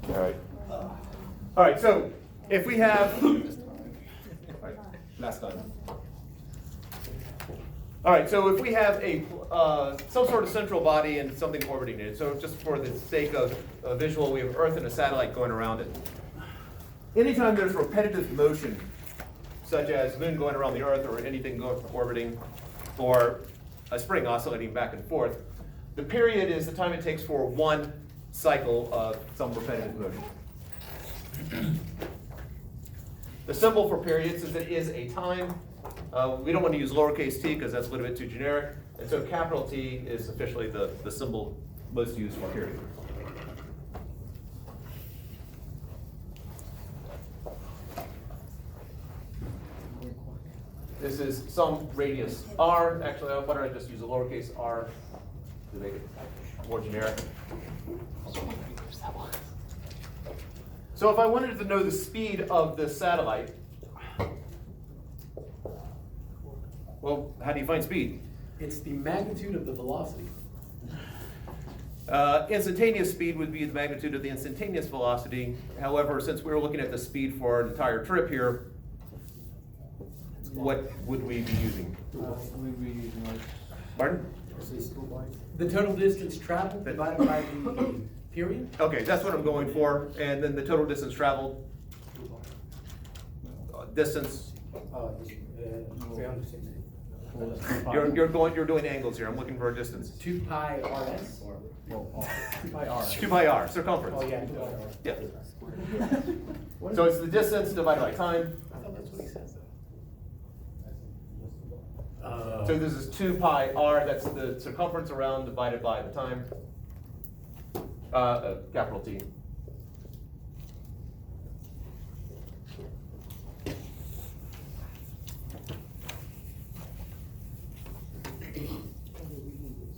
All right. All right, so if we have, last time. All right, so if we have a some sort of central body and something orbiting it, so just for the sake of visual, we have Earth and a satellite going around it. Anytime there's repetitive motion, such as moon going around the Earth or anything orbiting, or a spring oscillating back and forth, the period is the time it takes for one cycle of some repetitive motion. The symbol for period, since it is a time, we don't want to use lowercase t because that's a little bit too generic, and so capital T is officially the symbol most used for period. This is some radius r. Actually, why don't I just use a lowercase r to make it more generic. So if I wanted to know the speed of this satellite, well, how do you find speed? It's the magnitude of the velocity. Instantaneous speed would be the magnitude of the instantaneous velocity. However, since we were looking at the speed for an entire trip here, what would we be using? We'd be using like, Pardon? The total distance traveled divided by the period? Okay, that's what I'm going for. And then the total distance traveled, distance. You're doing angles here. I'm looking for a distance. 2 pi rs? well, R. 2 pi R. 2 pi r, circumference. Oh, yeah, 2 pi r. Yeah. So it's the distance divided by time. I thought that's what he said. So this is 2 pi r, that's the circumference around divided by the time, capital T.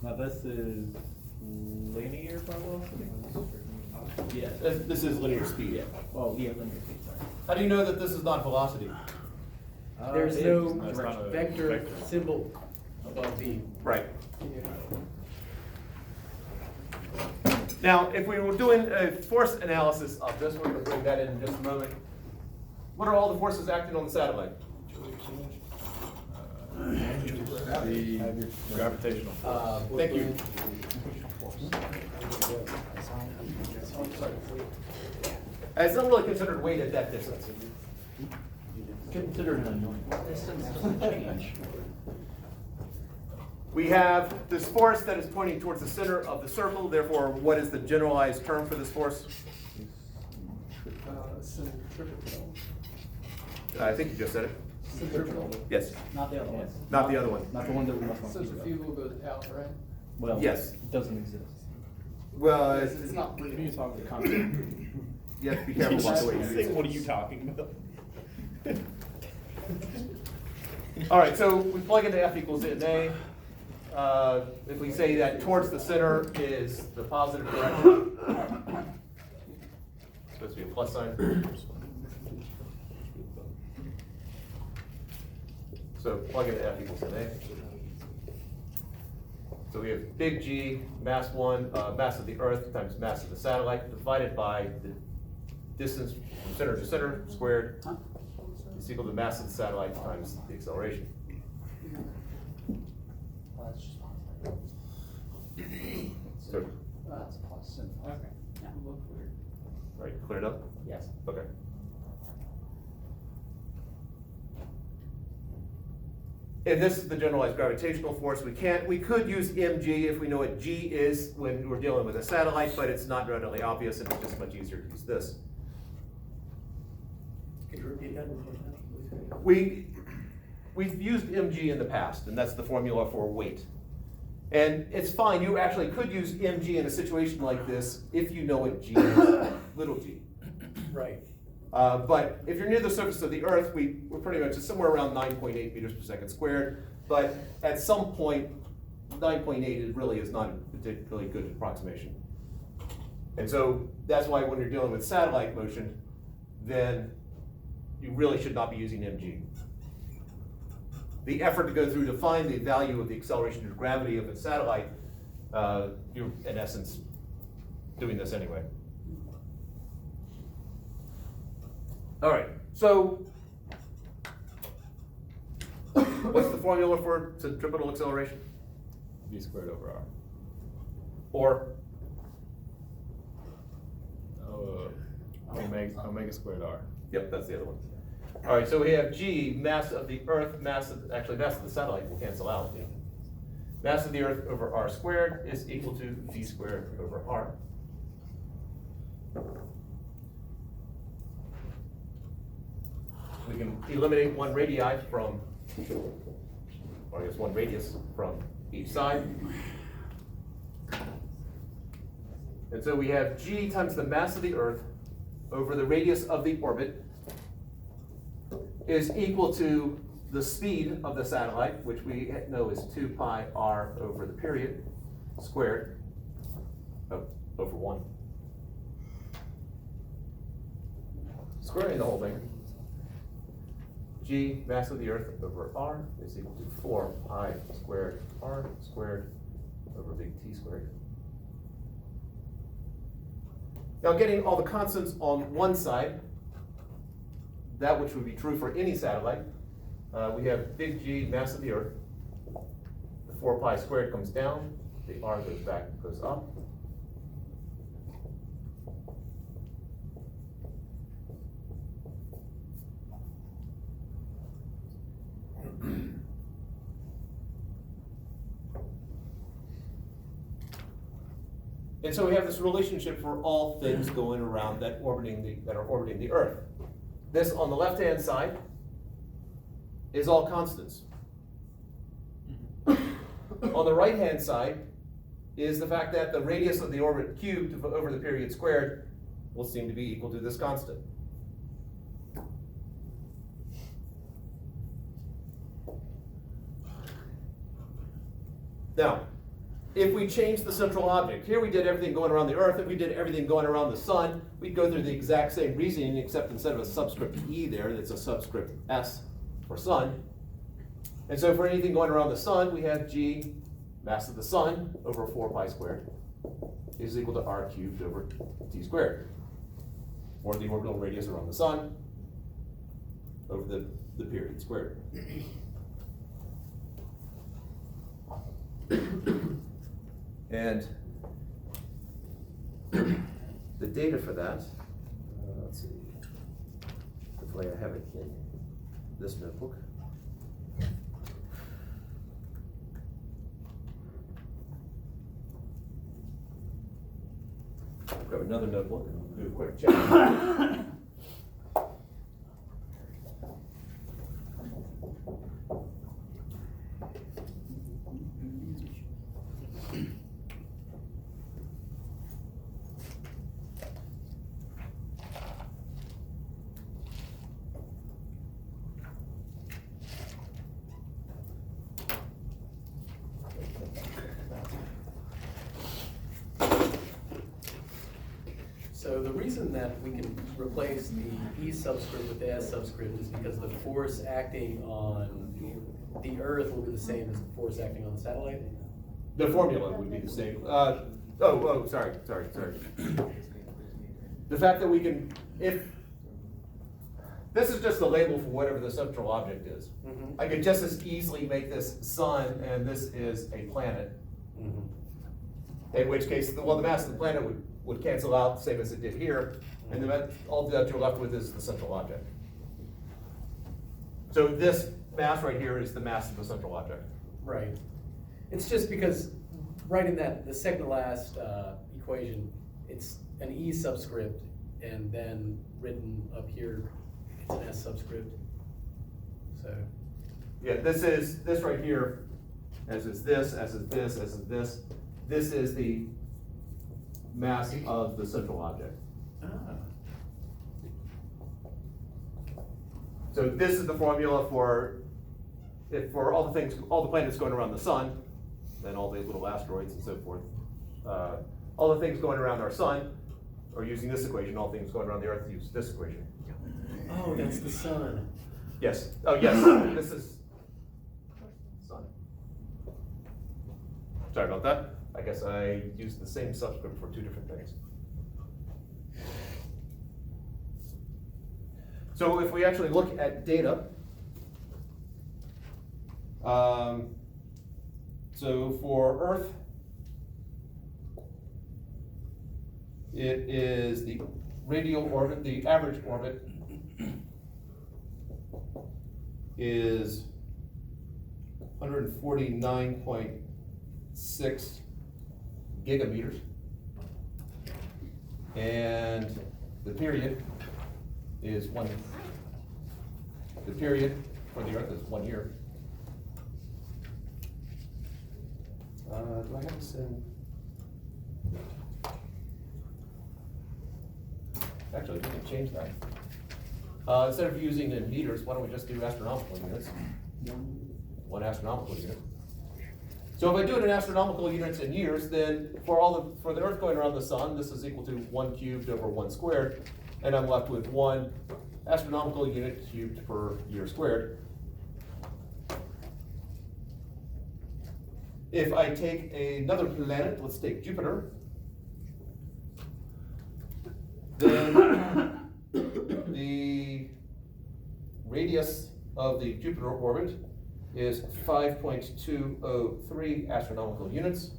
Now this is linear velocity? Yeah, this is linear speed. Yeah. Oh, yeah, linear speed, sorry. How do you know that this is not velocity? There's It no is. It's not a vector symbol above v. Right. Now, if we were doing a force analysis of this, we're going to bring that in just a moment. What are all the forces acting on the satellite? The gravitational force. Thank you. It's not really considered weight at that distance. Considered unknown. We have this force that is pointing towards the center of the circle. Therefore, what is the generalized term for this force? I think you just said it. Yes. Not the other one. Not the other one. Not the one that we must not So speak the about. fuel goes out, right? Well, Yes. it doesn't exist. Well, It's not real. You talk the concept. you have to be careful about the way you use it. What are you talking about? All right, so we plug into F equals NA. If we say that towards the center is the positive direction, it's supposed to be a plus sign. So plug into F equals NA. So we have big G, mass 1, mass of the Earth times mass of the satellite, divided by the distance from center to center squared is equal to the mass of the satellite times the acceleration. So, right, cleared up? Yes. Okay. And this is the generalized gravitational force. We could use mg if we know what g is when we're dealing with a satellite, but it's not readily obvious and it's just much easier to use this. Could you repeat that? We've used mg in the past, and that's the formula for weight. And it's fine, you actually could use mg in a situation like this if you know what g is, little g. Right. But if you're near the surface of the Earth, we're pretty much somewhere around 9.8 meters per second squared. But at some point, 9.8 really is not a particularly good approximation. And so that's why when you're dealing with satellite motion, then you really should not be using mg. The effort to go through to find the value of the acceleration due to gravity of a satellite, you're in essence doing this anyway. All right, so what's the formula for centripetal acceleration? V squared over R. Or Omega squared R. yep, that's the other one. All right, so we have G, mass of the Earth, mass of the satellite will cancel out. Mass of the Earth over R squared is equal to V squared over R. We can eliminate one radii from, or I guess one radius from each side. And so we have G times the mass of the Earth over the radius of the orbit is equal to the speed of the satellite, which we know is 2 pi r over the period squared, over 1. Squaring the whole thing. G, mass of the Earth over r is equal to 4 pi squared r squared over big T squared. Now getting all the constants on one side, that which would be true for any satellite, we have big G, mass of the Earth. The 4 pi squared comes down, the r goes back, goes up. And so we have this relationship for all things going around that are orbiting the Earth. This on the left-hand side is all constants. On the right-hand side is the fact that the radius of the orbit cubed over the period squared will seem to be equal to this constant. Now, if we change the central object, here we did everything going around the Earth, if we did everything going around the Sun, we'd go through the exact same reasoning, except instead of a subscript E there, it's a subscript S for Sun. And so for anything going around the Sun, we have G, mass of the Sun, over 4 pi squared, is equal to r cubed over T squared, or the orbital radius around the Sun, over the period squared. And the data for that, let's see, hopefully I have it in this notebook. Grab another notebook and do a quick check. So the reason that we can replace the E subscript with the S subscript is because the force acting on the Earth will be the same as the force acting on the satellite? The formula would be the same. Sorry. The fact that we can, if, this is just the label for whatever the central object is. Mm-hmm. I could just as easily make this sun and this is a planet. Mm-hmm. In which case, the mass of the planet would cancel out, same as it did here, and all that you're left with is the central object. So this mass right here is the mass of the central object. Right. It's just because right in the second to last equation, it's an E subscript, and then written up here, it's an S subscript. So. Yeah, this right here, as is this, as is this, as is this. This is the mass of the central object. Ah. So this is the formula for all the planets going around the sun, then all the little asteroids and so forth. All the things going around our sun are using this equation. All things going around the Earth use this equation. Oh, that's the sun. Yes. Oh, yes. This is sun. Sorry about that. I guess I used the same subscript for two different things. So if we actually look at data, so for Earth, it is the radial orbit, the average orbit is 149.6 gigameters. And the period is the period for the Earth is 1 year. Do I have this in? Actually, we can change that. Instead of using in meters, why don't we just do astronomical units? 1 astronomical unit. So if I do it in astronomical units in years, then for the Earth going around the Sun, this is equal to 1 cubed over 1 squared, and I'm left with 1 astronomical unit cubed per year squared. If I take another planet, let's take Jupiter, then the radius of the Jupiter orbit is 5.203 astronomical units,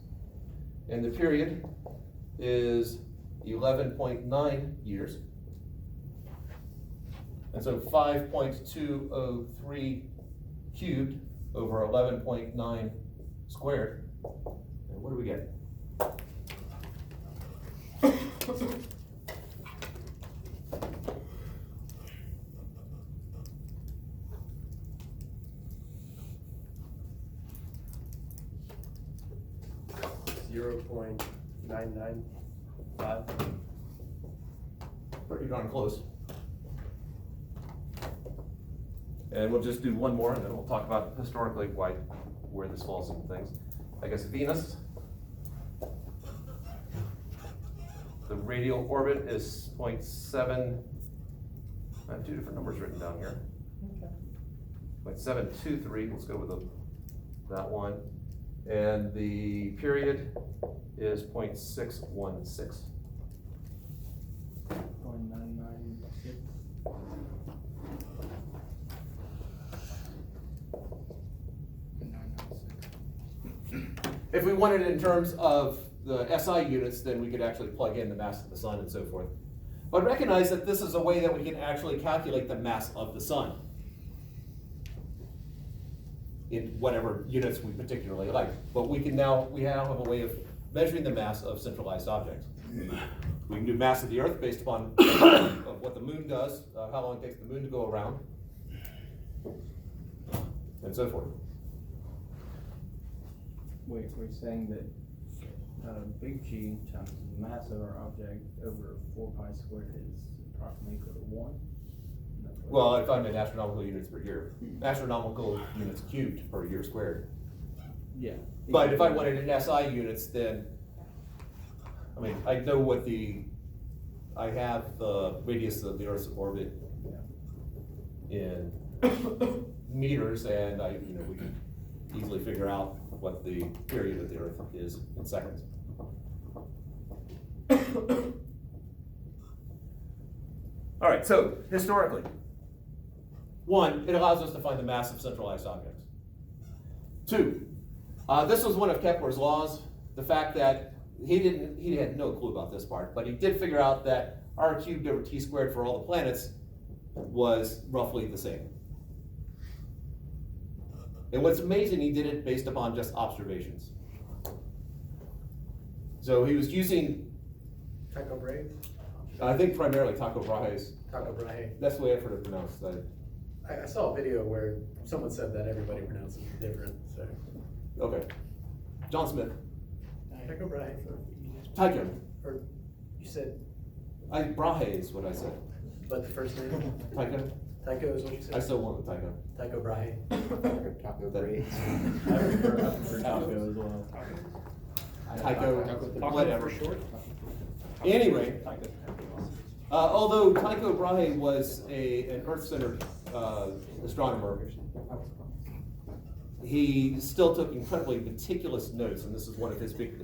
and the period is 11.9 years. And so 5.203 cubed over 11.9 squared. And what do we get? .995. Pretty darn close. And we'll just do one more, and then we'll talk about historically where this falls into things. I guess Venus. The radial orbit is 0.7. I have 2 different numbers written down here. 0.723. Let's go with that one. And the period is 0.616. 0.996. If we wanted it in terms of the SI units, then we could actually plug in the mass of the sun and so forth. But recognize that this is a way that we can actually calculate the mass of the sun in whatever units we particularly like. But we now have a way of measuring the mass of centralized objects. We can do mass of the Earth based upon what the moon does, how long it takes the moon to go around, and so forth. Wait, we're saying that big G times the mass of our object over 4 pi squared is approximately equal to 1? Well, if I'm in astronomical units per year, astronomical units cubed per year squared. Yeah. But if I wanted in SI units, then, I mean, I know I have the radius of the Earth's orbit in meters, and we can easily figure out what the period of the Earth is in seconds. All right, so historically, 1, it allows us to find the mass of centralized objects. 2, this was one of Kepler's laws, the fact that he had no clue about this part, but he did figure out that r cubed over t squared for all the planets was roughly the same. And what's amazing, he did it based upon just observations. So he was using, Tycho Brahe? I think primarily Tycho Brahe's. Tycho Brahe. That's the way I've heard it pronounced. I saw a video where someone said that everybody pronounces it different, so. Okay. John Smith. Tycho Brahe. Tycho. Or you said, Brahe is what I said. but the first name? Tycho. Tycho is what you said? I still went with Tycho. Tycho Brahe. Taco That- Brahe. I prefer taco as well. Tycho, whatever. for short. Anyway, although Tycho Brahe was an Earth-centered astronomer, he still took incredibly meticulous notes, and this is one of his big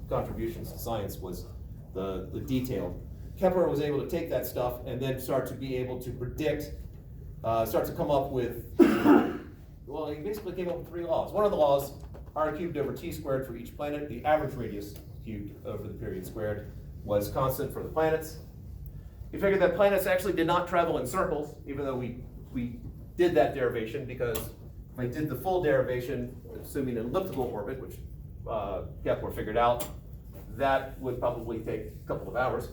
contributions to science, was the detail. Kepler was able to take that stuff and then start to be able to predict, start to come up with, well, he basically came up with 3 laws. One of the laws, r cubed over t squared for each planet, the average radius cubed over the period squared was constant for the planets. He figured that planets actually did not travel in circles, even though we did that derivation, because if I did the full derivation, assuming an elliptical orbit, which Kepler figured out, that would probably take a couple of hours.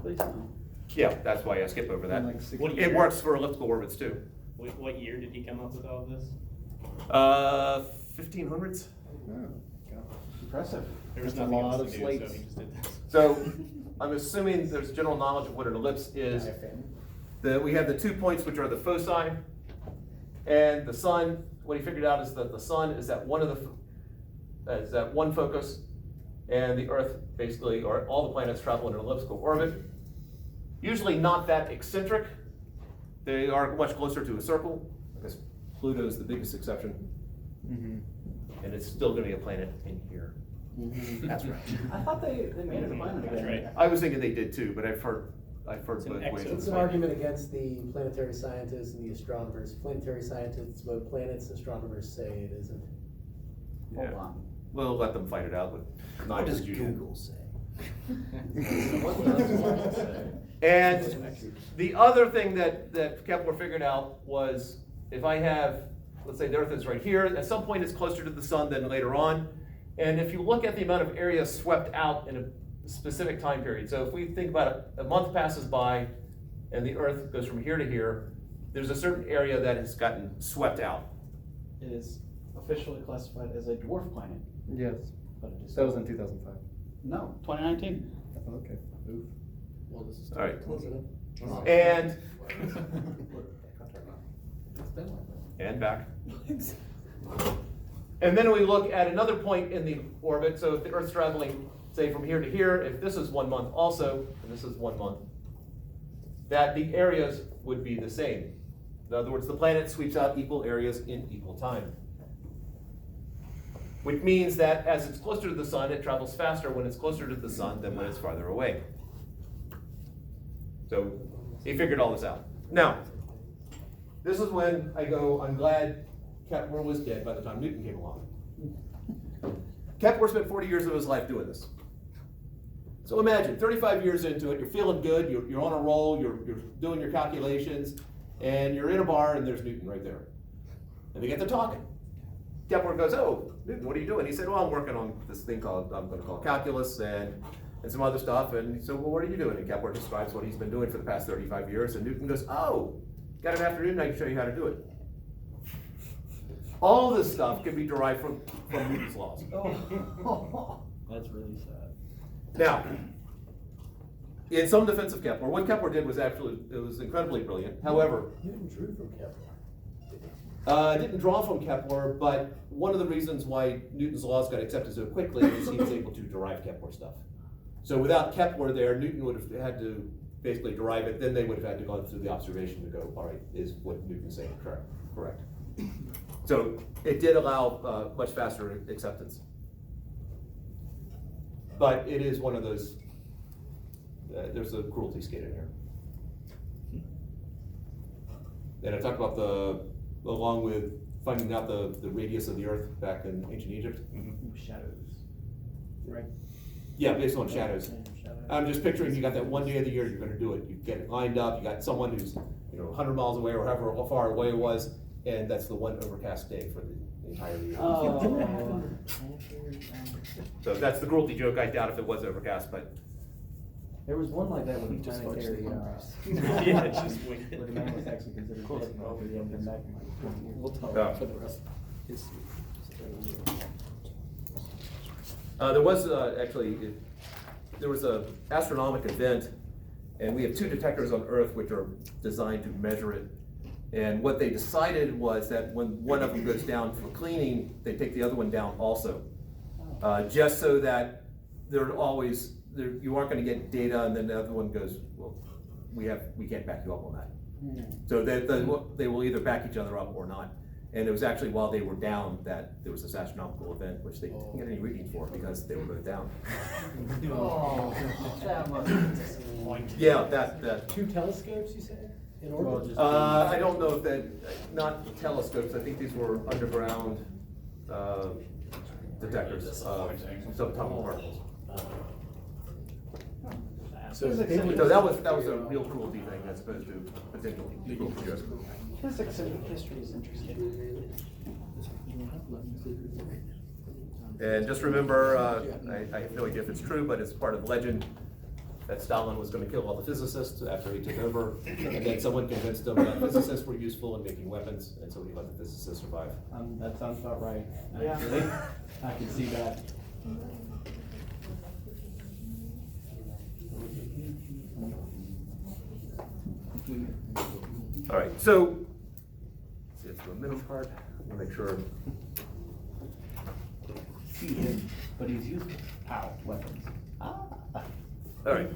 Please no. Yeah, that's why I skipped over that. Like 60 What It year? works for elliptical orbits too. What year did he come up with all of this? 1500s. Oh, God. Impressive. There was That's a nothing lot else of to do, so slates. he just did this. So I'm assuming there's general knowledge of what an ellipse is. We have the 2 points, which are the foci, and the sun. What he figured out is that the sun is at one focus, and the Earth basically, or all the planets, travel in an elliptical orbit. Usually not that eccentric. They are much closer to a circle. I guess Pluto is the biggest exception, and it's still going to be a planet in here. That's right. I thought they made it a planet again. That's right. I was thinking they did too, but I've heard It's both an ways. It's an argument against the planetary scientists and the astronomers. Planetary scientists vote planets, astronomers say it isn't. Yeah. Hold on. We'll let them fight it out with. What does Google say? And the other thing that Kepler figured out was if I have, let's say the Earth is right here, at some point it's closer to the sun than later on. And if you look at the amount of area swept out in a specific time period, so if we think about it, a month passes by and the Earth goes from here to here, there's a certain area that has gotten swept out. It is officially classified as a dwarf planet, Yes, but it is. that was in 2005. No, 2019. Okay. Oof. Well, this is All right. close enough. And It's been like that. and back. And then we look at another point in the orbit. So if the Earth's traveling, say from here to here, if this is 1 month also, and this is 1 month, that the areas would be the same. In other words, the planet sweeps out equal areas in equal time. Which means that as it's closer to the sun, it travels faster when it's closer to the sun than when it's farther away. So he figured all this out. Now, this is when I go, I'm glad Kepler was dead by the time Newton came along. Kepler spent 40 years of his life doing this. So imagine, 35 years into it, you're feeling good, you're on a roll, you're doing your calculations, and you're in a bar and there's Newton right there. And they get to talking. Kepler goes, oh, Newton, what are you doing? He said, well, I'm working on this thing called, I'm going to call calculus and some other stuff. And he said, well, what are you doing? And Kepler describes what he's been doing for the past 35 years. And Newton goes, oh, got an afternoon, I can show you how to do it. All this stuff can be derived from Newton's laws. That's really sad. Now, in some defense of Kepler, what Kepler did was actually, it was incredibly brilliant. However, Newton drew from Kepler. didn't draw from Kepler, but one of the reasons why Newton's laws got accepted so quickly is he was able to derive Kepler stuff. So without Kepler there, Newton would have had to basically derive it, then they would have had to go through the observation to go, all right, is what Newton's saying correct? So it did allow much faster acceptance. But it is one of those, there's a cruelty skate in here. And I talked about along with finding out the radius of the Earth back in ancient Egypt. Ooh, shadows. Right. Yeah, based on shadows. Shadows. I'm just picturing you got that one day of the year you're gonna do it. You get it lined up, you got someone who's 100 miles away or however far away it was, and that's the one overcast day for the entire year. Oh. So that's the cruelty joke. I doubt if it was overcast, but There was one like that with the Just watch planetary, the numbers. Yeah, it's just wicked. where the man was actually considered Cool. dead, but he ended back in like 20 years. We'll talk Yeah. for the rest of history. there was there was a astronomical event, and we have 2 detectors on Earth which are designed to measure it. And what they decided was that when one of them goes down for cleaning, they take the other one down also, just so that you aren't going to get data, and then the other one goes, well, we can't back you up on that. So that they will either back each other up or not. And it was actually while they were down that there was this astronomical event, which they didn't get any readings for because they were going down. Oh, that must. Yeah, that. 2 telescopes, you said, in Well, orbit? just- I don't know if that, not telescopes, I think these were underground, detectors of subatomic particles. So Physics they and- would- So that was a real cruelty thing as opposed to potential cruelty. Physics and history is interesting. And just remember, I have no idea if it's true, but it's part of legend that Stalin was gonna kill all the physicists after he took over. And then someone convinced him that physicists were useful in making weapons, and so he let the physicists survive. That sounds about right, Yeah. actually. I can see that. All right, so, let's see, it's the middle part, I'll make sure. But he's used power weapons. All right.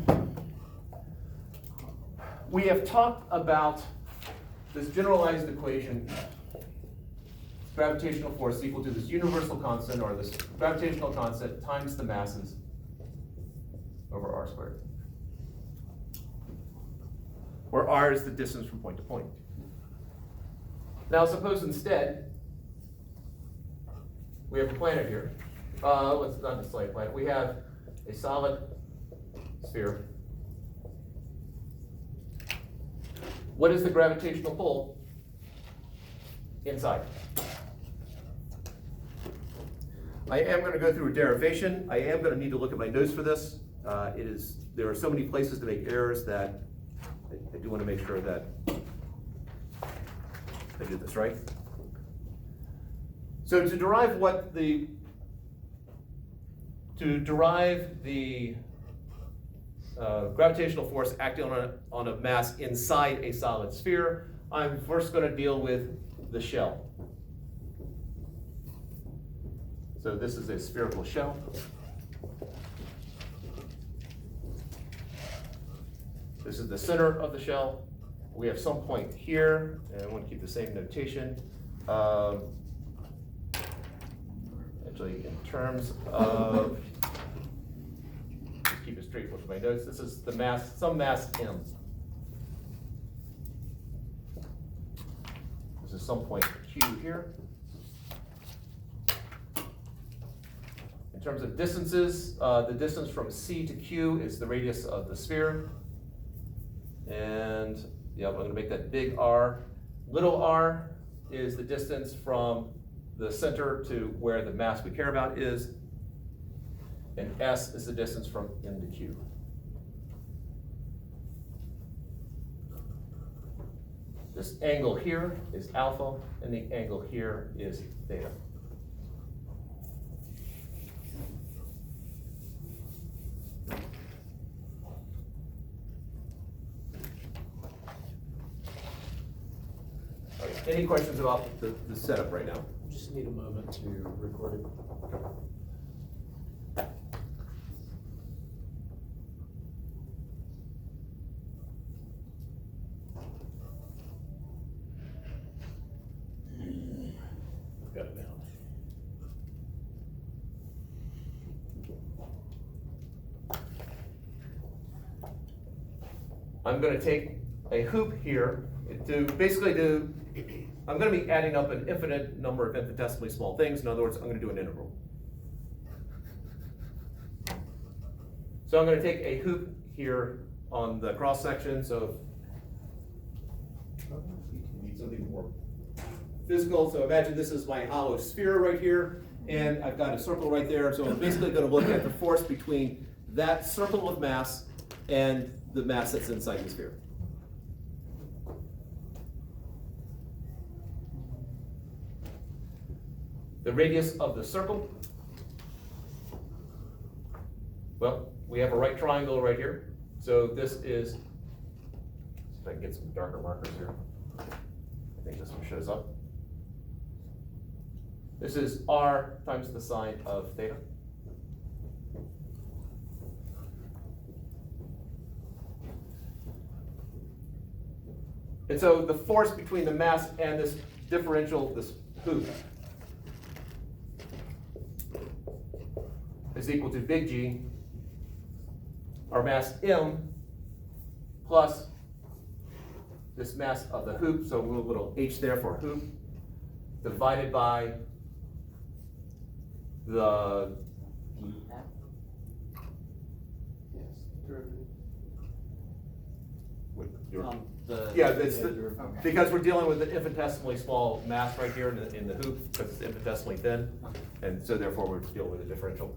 We have talked about this generalized equation, gravitational force equal to this universal constant, or this gravitational constant times the masses over r squared, where r is the distance from point to point. Now suppose instead we have a planet here. Let's not just like planet. We have a solid sphere. What is the gravitational pull inside? I am going to go through a derivation. I am going to need to look at my notes for this. There are so many places to make errors that I do want to make sure that I do this right. So to derive the gravitational force acting on a mass inside a solid sphere, I'm first going to deal with the shell. So this is a spherical shell. This is the center of the shell. We have some point here, and I want to keep the same notation. Actually, in terms of, just keep it straight with my notes, this is the mass, some mass m. This is some point q here. In terms of distances, the distance from C to Q is the radius of the sphere. And yeah, I'm going to make that big R. Little r is the distance from the center to where the mass we care about is. And S is the distance from M to Q. This angle here is alpha, and the angle here is theta. Any questions about the setup right now? Just need a moment to record it. Got it now. I'm going to take a hoop here I'm going to be adding up an infinite number of infinitesimally small things. In other words, I'm going to do an integral. So I'm going to take a hoop here on the cross section. So you need something more physical. So imagine this is my hollow sphere right here, and I've got a circle right there. So I'm basically going to look at the force between that circle of mass and the mass that's inside the sphere. The radius of the circle, well, we have a right triangle right here. So this is, see if I can get some darker markers here. I think this one shows up. This is r times the sine of theta. And so the force between the mass and this differential, this hoop is equal to big G, our mass M, plus this mass of the hoop, so we'll little h there for hoop, divided by the Yes, derivative. yeah, it's because we're dealing with an infinitesimally small mass right here in the hoop, because it's infinitesimally thin, and so therefore we're dealing with a differential.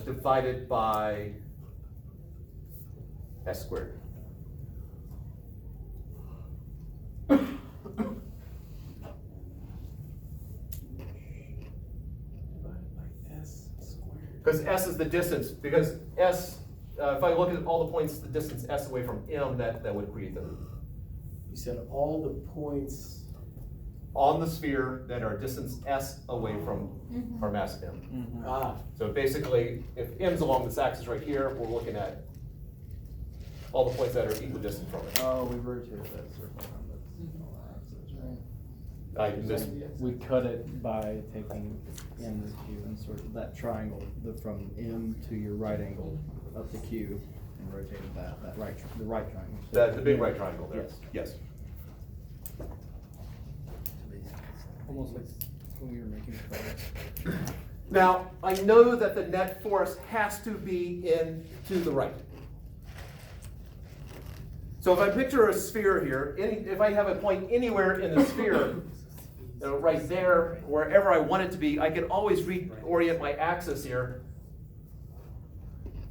Divided by s squared. Divided by s squared. Because s is the distance, because s, if I look at all the points, the distance s away from M, that would create the hoop. You said all the points. On the sphere that are distance s away from our mass M. Ah, So basically, if M's along this axis right here, we're looking at all the points that are equidistant from it. Oh, we rotated that circle around the axis, right? I just, We cut it by taking M to Q and sort of that triangle, from M to your right angle up to Q, and rotated the right triangle. the big right triangle there. Yes. Yes. Almost like when we were making the progress. Now, I know that the net force has to be in to the right. So if I picture a sphere here, if I have a point anywhere in the sphere, right there, wherever I want it to be, I can always reorient my axis here.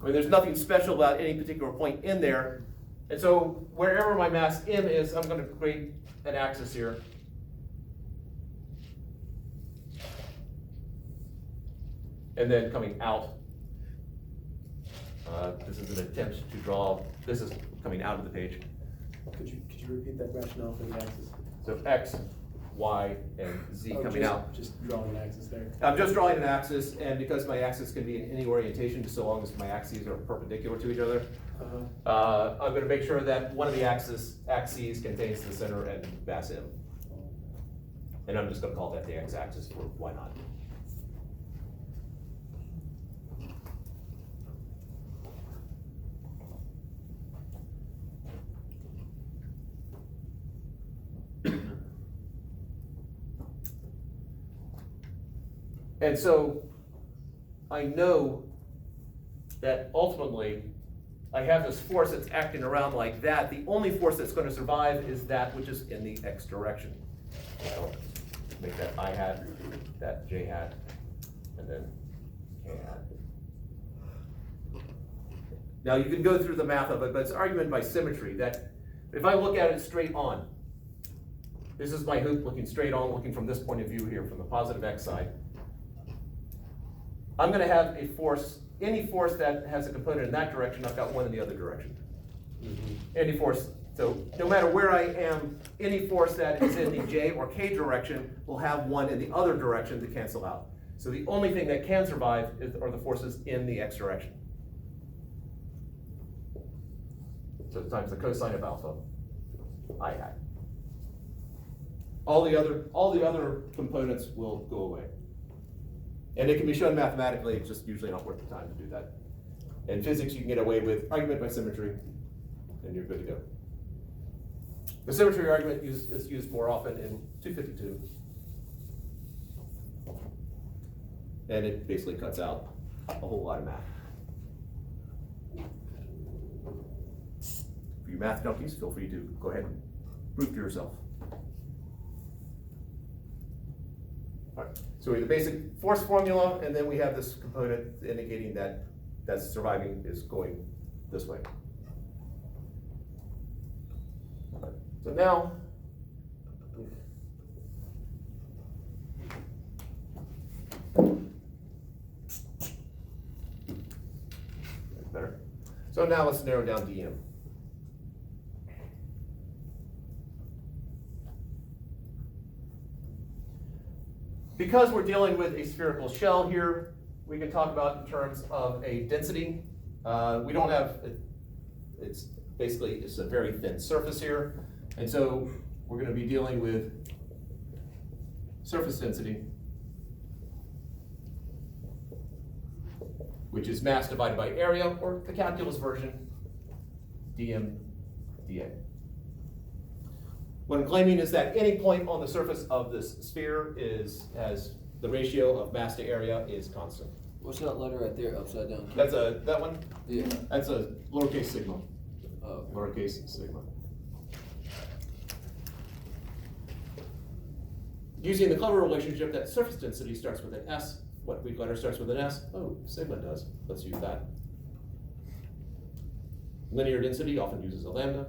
I mean, there's nothing special about any particular point in there. And so wherever my mass M is, I'm going to create an axis here. And then coming out, this is an attempt to draw, this is coming out of the page. could you repeat that rationale for the axis? So X, Y, and Z Oh, coming out. Just drawing an axis there. I'm just drawing an axis, and because my axis can be in any orientation, just so long as my axes are perpendicular to each other, I'm going to make sure that one of the axes contains the center and mass M. And I'm just going to call that the x-axis for why not. And so I know that ultimately I have this force that's acting around like that. The only force that's going to survive is that which is in the x direction. So make that I hat, that j hat, and then k hat. Now you can go through the math of it, but it's argument by symmetry that if I look at it straight on, this is my hoop looking straight on, looking from this point of view here, from the positive x side. I'm going to have a force, any force that has a component in that direction, I've got one in the other direction. Any force, so no matter where I am, any force that is in the j or k direction will have one in the other direction to cancel out. So the only thing that can survive are the forces in the x direction. So times the cosine of alpha, I hat. All the other components will go away. And it can be shown mathematically, it's just usually not worth the time to do that. In physics, you can get away with argument by symmetry, and you're good to go. The symmetry argument is used more often in 252. And it basically cuts out a whole lot of math. For you math junkies, feel free to go ahead and prove to yourself. All right. So we have the basic force formula, and then we have this component indicating that that's surviving is going this way. All right. So now, better. So now let's narrow down dm. Because we're dealing with a spherical shell here, we can talk about in terms of a density. We don't have, it's a very thin surface here. And so we're gonna be dealing with surface density, which is mass divided by area, or the calculus version, dm dA. What I'm claiming is that any point on the surface of this sphere has the ratio of mass to area is constant. What's that letter right there, upside down? That's that one? Yeah. That's a lowercase sigma. Oh. Lowercase sigma. Using the clever relationship that surface density starts with an S, what Greek letter starts with an S? Oh, sigma does. Let's use that. Linear density often uses a lambda.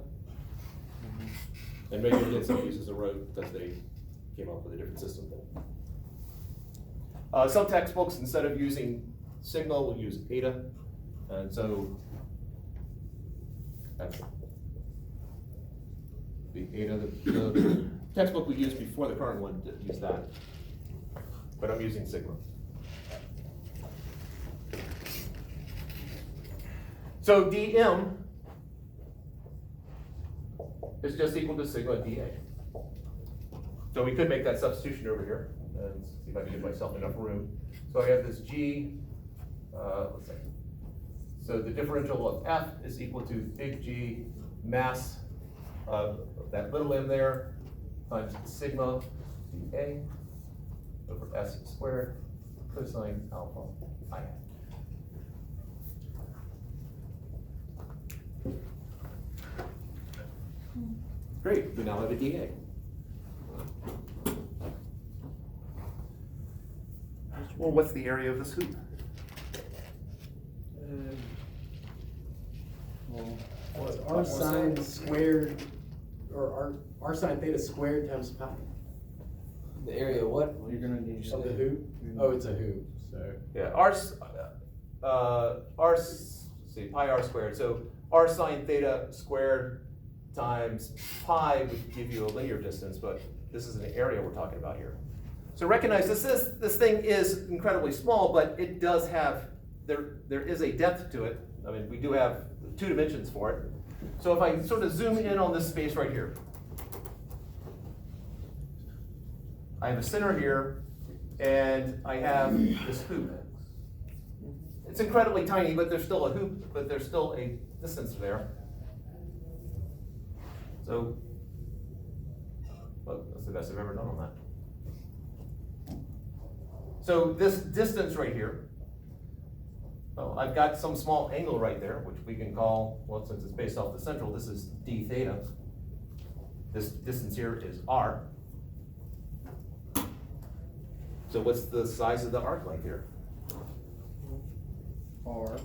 And regular density uses a rho because they came up with a different system then. Some textbooks, instead of using sigma, will use eta. And so that's the eta. The textbook we used before the current one didn't use that. But I'm using sigma. So dm is just equal to sigma dA. So we could make that substitution over here and see if I can give myself enough room. So I have this G, let's see. So the differential of F is equal to big G mass of that little m there times sigma dA over S squared cosine alpha I hat. Great, we now have a dA. Well, what's the area of this hoop? Well, it's r sine squared, or r sine theta squared times pi The area of what? You're gonna need. of the hoop. Oh, it's a hoop, so. Yeah, let's see, pi r squared. So r sine theta squared times pi would give you a linear distance, but this is an area we're talking about here. So recognize this thing is incredibly small, but it does have, there is a depth to it. I mean, we do have 2 dimensions for it. So if I sort of zoom in on this space right here, I have a center here, and I have this hoop. It's incredibly tiny, but there's still a hoop, but there's still a distance there. So, well, that's the best I've ever done on that. So this distance right here, well, I've got some small angle right there, which we can call, well, since it's based off the central, this is d theta. This distance here is r. So what's the size of the arc length here? R.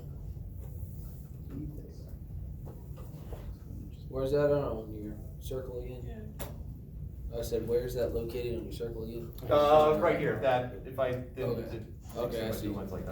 Where's that on your circle again? I said, where's that located on your circle again? Right here, that, if I didn't. Okay. Okay, I see. Ones like that.